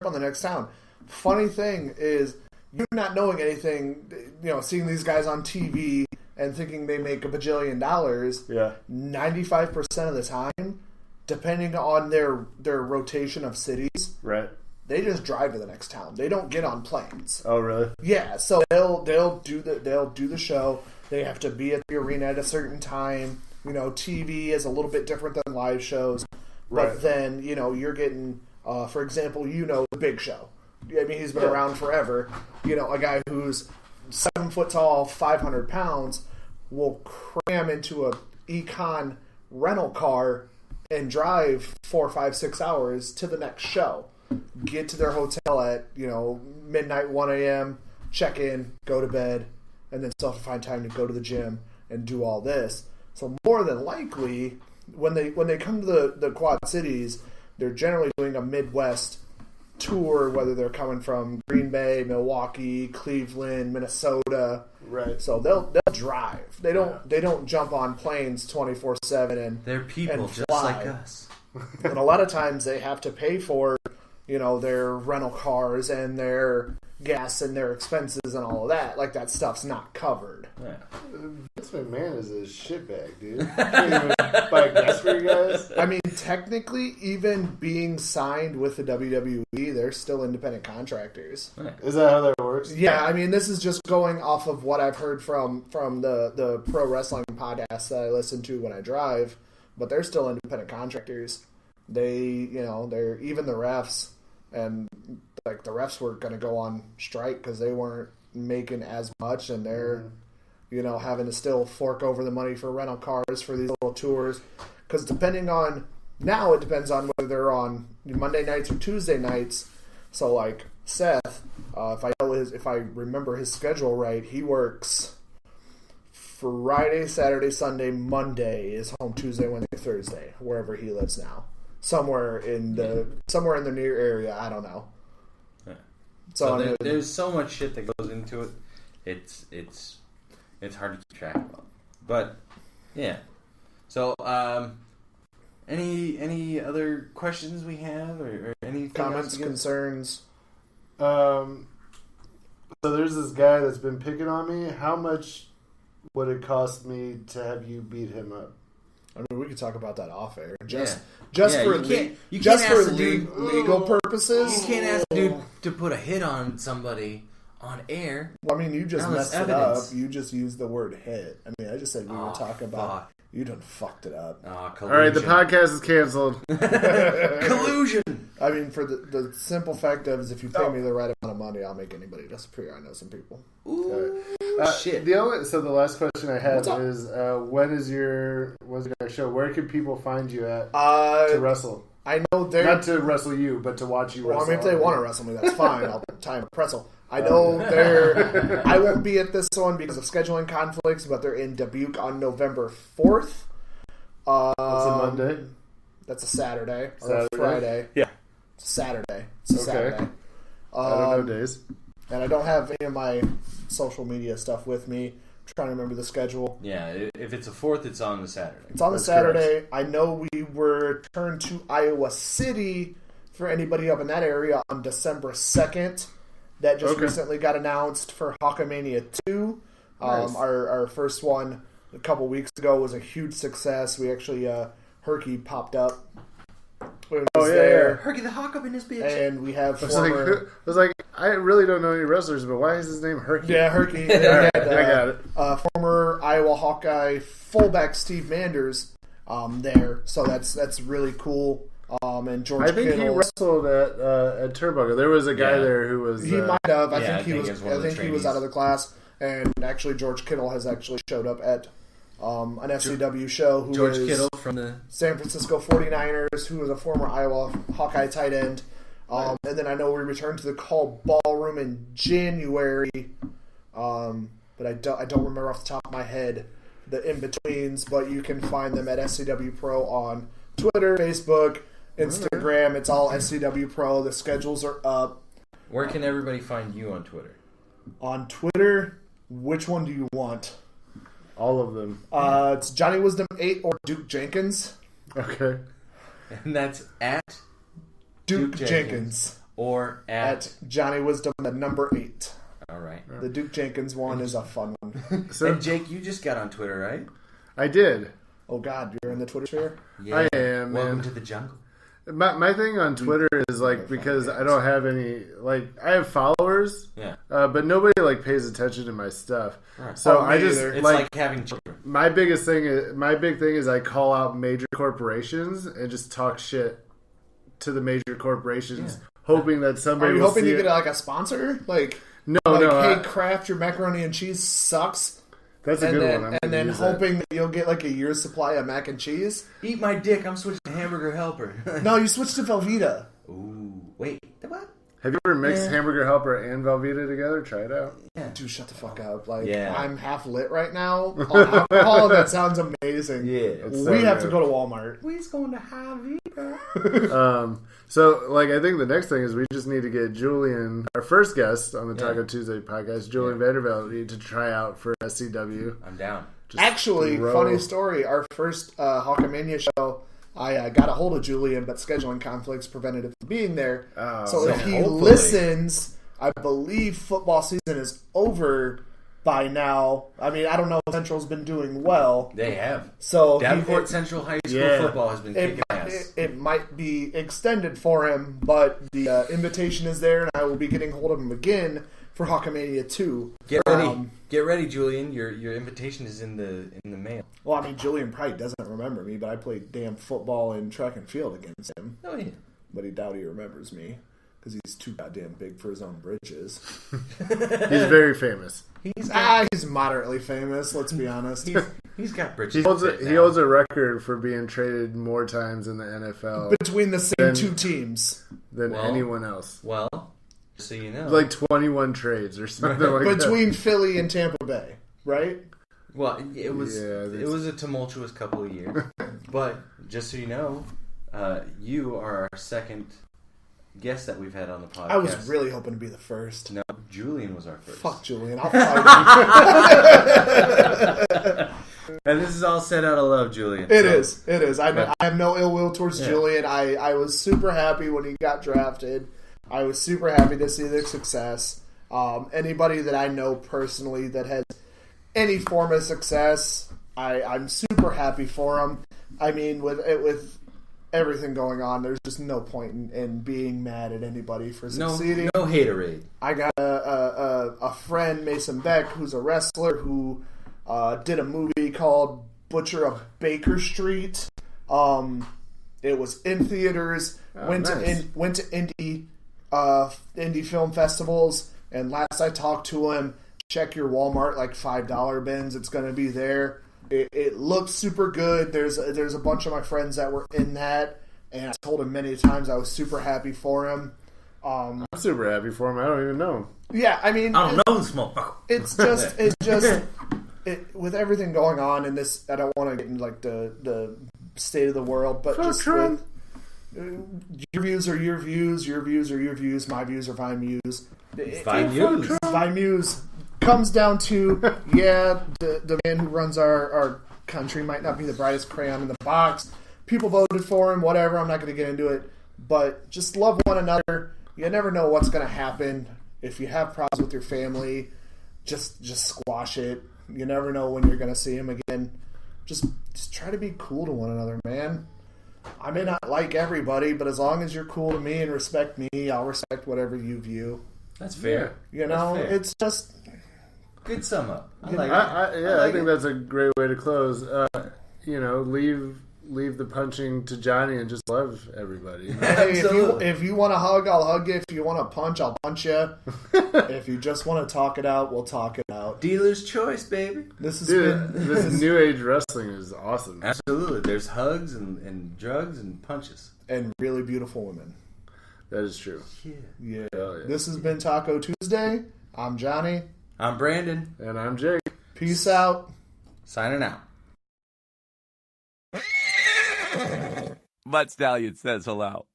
on the next town. Funny thing is, you not knowing anything, seeing these guys on TV and thinking they make $1 bajillion. Yeah. 95% of the time, depending on their rotation of cities, Right. they just drive to the next town. They don't get on planes. Oh, really? Yeah, so they'll do the show. They have to be at the arena at a certain time. TV is a little bit different than live shows. But Right. then, you're getting, for example, the Big Show. I mean, he's been around forever. A guy who's 7 foot tall, 500 pounds, will cram into a Econ rental car and drive 4, 5, 6 hours to the next show. Get to their hotel at, midnight, 1 a.m., check in, go to bed, and then still have to find time to go to the gym and do all this. So more than likely, when they come to the Quad Cities, they're generally doing a Midwest tour, whether they're coming from Green Bay, Milwaukee, Cleveland, Minnesota. Right. So they'll drive. They don't jump on planes 24/7 and they're people and just fly. like us. And a lot of times they have to pay for, their rental cars and their gas and their expenses and all of that. Like, that stuff's not covered. Yeah. Vince McMahon is a shitbag, dude. You can't even buy gas for you guys. I mean, technically, even being signed with the WWE, they're still independent contractors. Is that how that works? Yeah, I mean, this is just going off of what I've heard from the pro wrestling podcasts that I listen to when I drive, but they're still independent contractors. They're even the refs, and like the refs were going to go on strike because they weren't making as much, and they're having to still fork over the money for rental cars for these little tours. Because depending on now, it depends on whether they're on Monday nights or Tuesday nights. So like Seth, if I remember his schedule right, he works Friday, Saturday, Sunday, Monday, is home Tuesday, Wednesday, Thursday, wherever he lives now. Somewhere in the near area, I don't know. Yeah. So there's so much shit that goes into it. It's hard to keep track of. But yeah. So any other questions we have or anything comments, else concerns? So there's this guy that's been picking on me. How much would it cost me to have you beat him up? I mean, we could talk about that off air. You can't For ask the dude- legal purposes. You can't ask a dude to put a hit on somebody on air. Well, I mean, you just Unless messed evidence. it up. You just used the word hit. I mean, I just said we were talking about. Fuck. You done fucked it up. All right, the podcast is canceled. Collusion. I mean, for the simple fact of is if you pay me the right amount of money, I'll make anybody disappear. I know some people. Ooh, shit. The last question I have What's up? is when's your next show? Where can people find you at to wrestle? I know they're Not to wrestle you, but to watch you Well, I wrestle. mean, if they want to wrestle me, that's fine. I'll time a pretzel. I know they're. I won't be at this one because of scheduling conflicts, but they're in Dubuque on November 4th. That's a Monday. That's a Saturday or Saturday? a Friday. Yeah. It's a Saturday. It's a Okay. Saturday. I don't know days. And I don't have any of my social media stuff with me. I'm trying to remember the schedule. Yeah, if it's a 4th, it's on the Saturday. It's on the That's Saturday. correct. I know we were turned to Iowa City for anybody up in that area on December 2nd. That just recently got announced for Hawkamania 2. Nice. Our first one a couple weeks ago was a huge success. We actually, Herky popped up. It was there. Herky the Hawk up in this bitch. And we have I former... was like, I really don't know any wrestlers, but why is his name Herky? Yeah, Herky. All right, I got it. Former Iowa Hawkeye fullback Steve Manders there. So that's really cool. And George I think he Kittle. wrestled at Turbo. There was a guy there who was. He might have. I yeah, think he I was. think he was one I of the think he was trainees. out of the class. And actually, George Kittle has actually showed up at an FCW show. Who George is Kittle from the San Francisco 49ers, who was a former Iowa Hawkeye tight end. And then I know we returned to the Call Ballroom in January. But I don't remember off the top of my head the in-betweens. But you can find them at SCW Pro on Twitter, Facebook, Instagram. It's all SCW Pro. The schedules are up. Where can everybody find you on Twitter? On Twitter, which one do you want? all of them. It's Johnny Wisdom 8 or Duke Jenkins. Okay. And that's at Duke Jenkins. Or at Johnny Wisdom, the number 8. All right. The Duke Jenkins one is a fun one. So, And Jake, you just got on Twitter, right? I did. Oh God, you're in the Twitter sphere? Yeah. I am, Welcome man. to the jungle. My thing on Twitter is like, because I don't have any, like, I have followers, Yeah. but nobody like pays attention to my stuff. Right. So Oh, I me just either. It's like like having children. my big thing is I call out major corporations and just talk shit to the major corporations, hoping that somebody Are you will hoping see you it. get like a sponsor? Like, No, hey, Kraft, your macaroni and cheese sucks. that's a And good then, one. I'm and gonna then use that. hoping that you'll get like a year's supply of mac and cheese. Eat my dick. I'm switching to Hamburger Helper. No, you switch to Velveeta. Ooh. Wait. What? Have you ever mixed Yeah. Hamburger Helper and Velveeta together? Try it out. Yeah. Dude, shut the fuck up. Like, Yeah. I'm half lit right now on alcohol. That sounds amazing. Yeah. It's We so have to good. go to Walmart. We's going to Javier. So, like, I think the next thing is we just need to get Julian, our first guest on the Taco Tuesday podcast, Julian Vanderbilt, to try out for SCW. I'm down. Just Actually, throw- funny story. Our first Hawkamania show, I got a hold of Julian, but scheduling conflicts prevented him from being there. Oh, so if he hopefully- listens, I believe football season is over by now. I mean, I don't know if Central's been doing well. They have. So Davenport Central High School Yeah. football has been kicking ass. it might be extended for him, but the invitation is there, and I will be getting hold of him again for Hawkamania 2. Get ready. Get ready, Julian. Your invitation is in the mail. Well, I mean, Julian probably doesn't remember me, but I played damn football and track and field against him. Oh yeah. But he doubt he remembers me because he's too goddamn big for his own britches. He's very famous. He's moderately famous. Let's be honest. He's got He britches. holds, fit he now. holds a record for being traded more times in the NFL Between the same Then- two teams, than Well, anyone else. Well, just so you know. Like 21 trades or something like that. between Philly and Tampa Bay, right? Well, it was Yeah, it was a tumultuous couple of years, but just so you know, you are our second guest that we've had on the podcast. I was really hoping to be the first. No, Julian was our first. Fuck Julian, I'll fight And this is all set out of love, Julian. you. It So- is. I have no ill will towards Yeah. Julian. I was super happy when he got drafted. I was super happy to see their success. Anybody that I know personally that has any form of success, I'm super happy for them. I mean, with everything going on, there's just no point in being mad at anybody for succeeding. No haterade. I got a friend, Mason Beck, who's a wrestler who did a movie called Butcher of Baker Street. It was in theaters. Went nice. to indie film festivals. And last I talked to him, check your Walmart like $5 bins. It's going to be there. It looks super good. There's a bunch of my friends that were in that, and I told him many times I was super happy for him. I'm super happy for him. I don't even know him. Yeah, I mean, I don't know this motherfucker. it's just with everything going on in this. I don't want to get into like the state of the world, but Fuck just Trump. your views are your views, your views are your views, my views are Vine Muse. Vine Muse. Vine Muse comes down to the man who runs our country might not be the brightest crayon in the box. People voted for him, whatever. I'm not going to get into it, but just love one another. You never know what's going to happen. If you have problems with your family, just squash it. You never know when you're going to see him again. Just try to be cool to one another, man. I may not like everybody, but as long as you're cool to me and respect me, I'll respect whatever you view. That's fair. You know, That's fair. it's just Good sum up. I like it. I think it. that's a great way to close. Leave the punching to Johnny and just love everybody. hey, Absolutely. if you want to hug, I'll hug you. If you want to punch, I'll punch you. If you just want to talk it out, we'll talk it out. Dealer's choice, baby. This has Dude, been this new age wrestling is awesome. Absolutely. There's hugs and drugs and punches. and really beautiful women. That is true. Yeah. Hell yeah. This has been Taco Tuesday. I'm Johnny. I'm Brandon. And I'm Jake. Peace out. Signing out. Mutt Stallion says hello.